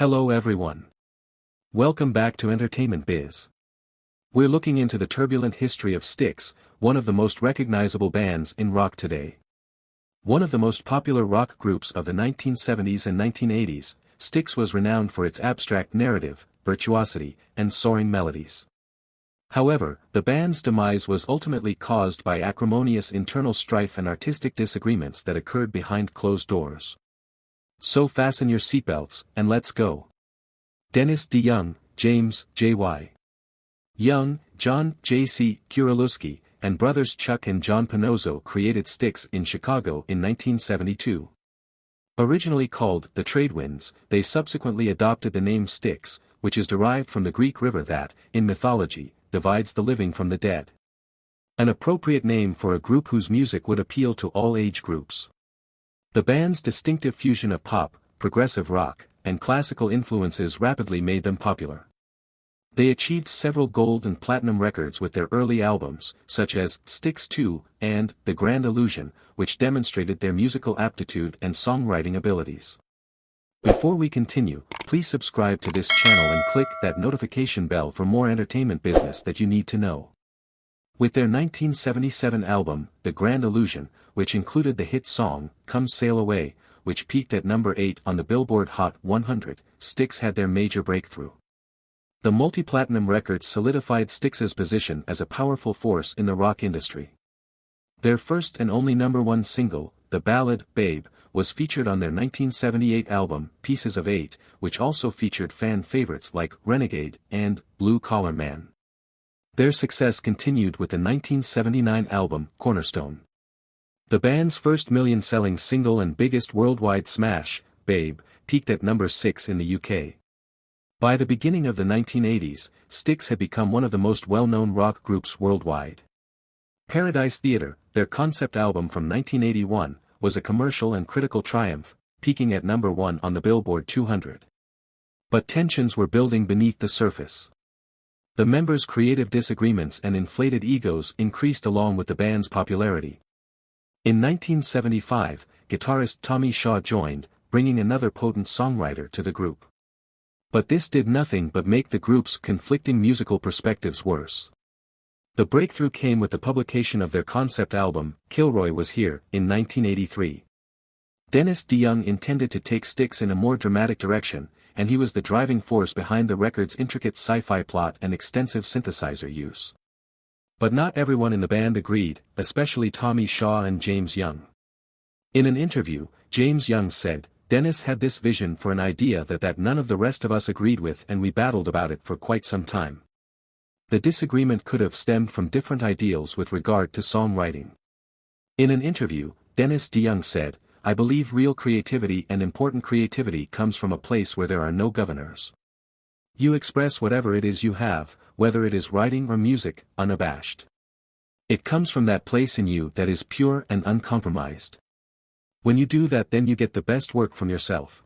Hello everyone. Welcome back to Entertainment Biz. We're looking into the turbulent history of Styx, one of the most recognizable bands in rock today. One of the most popular rock groups of the 1970s and 1980s, Styx was renowned for its abstract narrative, virtuosity, and soaring melodies. However, the band's demise was ultimately caused by acrimonious internal strife and artistic disagreements that occurred behind closed doors. So fasten your seatbelts, and let's go. DeYoung, James, J.Y. Young, John, J.C. Kuralewski, and brothers Chuck and John Panozzo created Styx in Chicago in 1972. Originally called the Tradewinds, they subsequently adopted the name Styx, which is derived from the Greek river that, in mythology, divides the living from the dead. An appropriate name for a group whose music would appeal to all age groups. The band's distinctive fusion of pop, progressive rock, and classical influences rapidly made them popular. They achieved several gold and platinum records with their early albums, such as Styx 2 and The Grand Illusion, which demonstrated their musical aptitude and songwriting abilities. Before we continue, please subscribe to this channel and click that notification bell for more entertainment business that you need to know. With their 1977 album, The Grand Illusion, which included the hit song, Come Sail Away, which peaked at number 8 on the Billboard Hot 100, Styx had their major breakthrough. The multi-platinum record solidified Styx's position as a powerful force in the rock industry. Their first and only number 1 single, the ballad, Babe, was featured on their 1978 album, Pieces of Eight, which also featured fan favorites like Renegade and Blue Collar Man. Their success continued with the 1979 album, Cornerstone. The band's first million-selling single and biggest worldwide smash, Babe, peaked at number 6 in the UK. By the beginning of the 1980s, Styx had become one of the most well-known rock groups worldwide. Paradise Theater, their concept album from 1981, was a commercial and critical triumph, peaking at number 1 on the Billboard 200. But tensions were building beneath the surface. The members' creative disagreements and inflated egos increased along with the band's popularity. In 1975, guitarist Tommy Shaw joined, bringing another potent songwriter to the group. But this did nothing but make the group's conflicting musical perspectives worse. The breakthrough came with the publication of their concept album, Kilroy Was Here, in 1983. DeYoung intended to take Styx in a more dramatic direction, and he was the driving force behind the record's intricate sci-fi plot and extensive synthesizer use. But not everyone in the band agreed, especially Tommy Shaw and James Young. In an interview, James Young said, "Dennis had this vision for an idea that none of the rest of us agreed with, and we battled about it for quite some time." The disagreement could have stemmed from different ideals with regard to songwriting. In an interview, DeYoung said, "I believe real creativity and important creativity comes from a place where there are no governors. You express whatever it is you have, whether it is writing or music, unabashed. It comes from that place in you that is pure and uncompromised. When you do that, then you get the best work from yourself.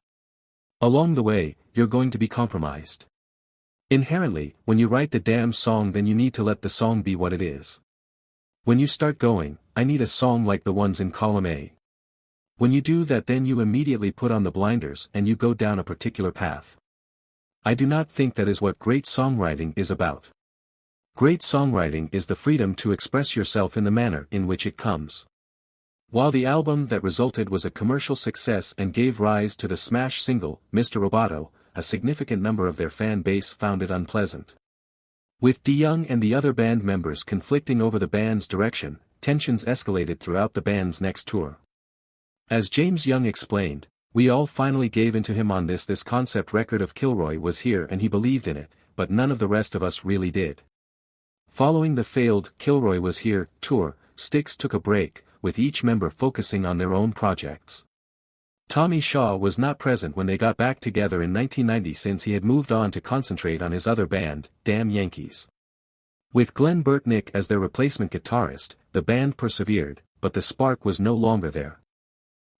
Along the way, you're going to be compromised. Inherently, when you write the damn song, then you need to let the song be what it is. When you start going, I need a song like the ones in column A. When you do that, then you immediately put on the blinders and you go down a particular path. I do not think that is what great songwriting is about. Great songwriting is the freedom to express yourself in the manner in which it comes." While the album that resulted was a commercial success and gave rise to the smash single, Mr. Roboto, a significant number of their fan base found it unpleasant. With DeYoung and the other band members conflicting over the band's direction, tensions escalated throughout the band's next tour. As James Young explained, "We all finally gave in to him on this concept record of Kilroy Was Here, and he believed in it, but none of the rest of us really did." Following the failed Kilroy Was Here tour, Styx took a break, with each member focusing on their own projects. Tommy Shaw was not present when they got back together in 1990 since he had moved on to concentrate on his other band, Damn Yankees. With Glenn Burtnick as their replacement guitarist, the band persevered, but the spark was no longer there.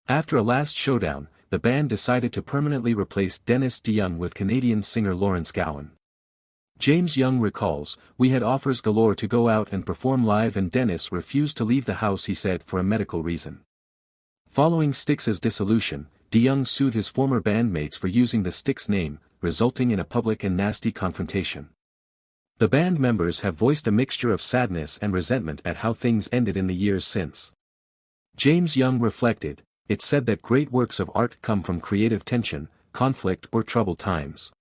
After a last showdown, the band decided to permanently replace DeYoung with Canadian singer Lawrence Gowan. James Young recalls, "We had offers galore to go out and perform live, and Dennis refused to leave the house," he said, "for a medical reason." Following Styx's dissolution, DeYoung sued his former bandmates for using the Styx name, resulting in a public and nasty confrontation. The band members have voiced a mixture of sadness and resentment at how things ended in the years since. James Young reflected, "It's said that great works of art come from creative tension, conflict or troubled times.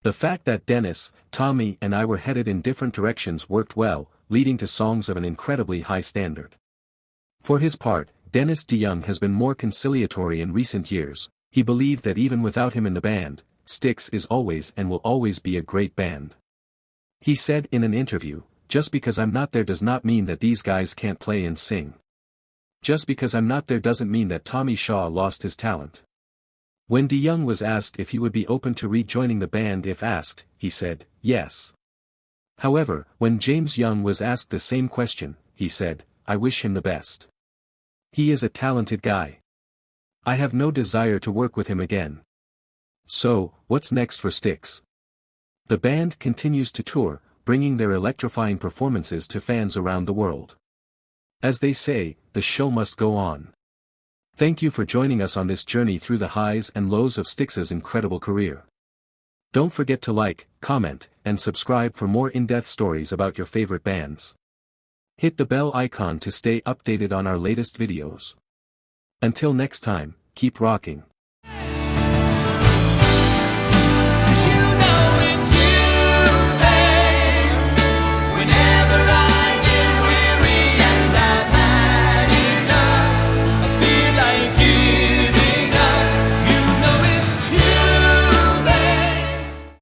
The fact that Dennis, Tommy and I were headed in different directions worked well, leading to songs of an incredibly high standard." For his part, Dennis DeYoung has been more conciliatory in recent years. He believed that even without him in the band, Styx is always and will always be a great band. He said in an interview, "Just because I'm not there does not mean that these guys can't play and sing. Just because I'm not there doesn't mean that Tommy Shaw lost his talent." When DeYoung was asked if he would be open to rejoining the band if asked, he said, "Yes." However, when James Young was asked the same question, he said, "I wish him the best. He is a talented guy. I have no desire to work with him again." So, what's next for Styx? The band continues to tour, bringing their electrifying performances to fans around the world. As they say, the show must go on. Thank you for joining us on this journey through the highs and lows of Styx's incredible career. Don't forget to like, comment, and subscribe for more in-depth stories about your favorite bands. Hit the bell icon to stay updated on our latest videos. Until next time, keep rocking.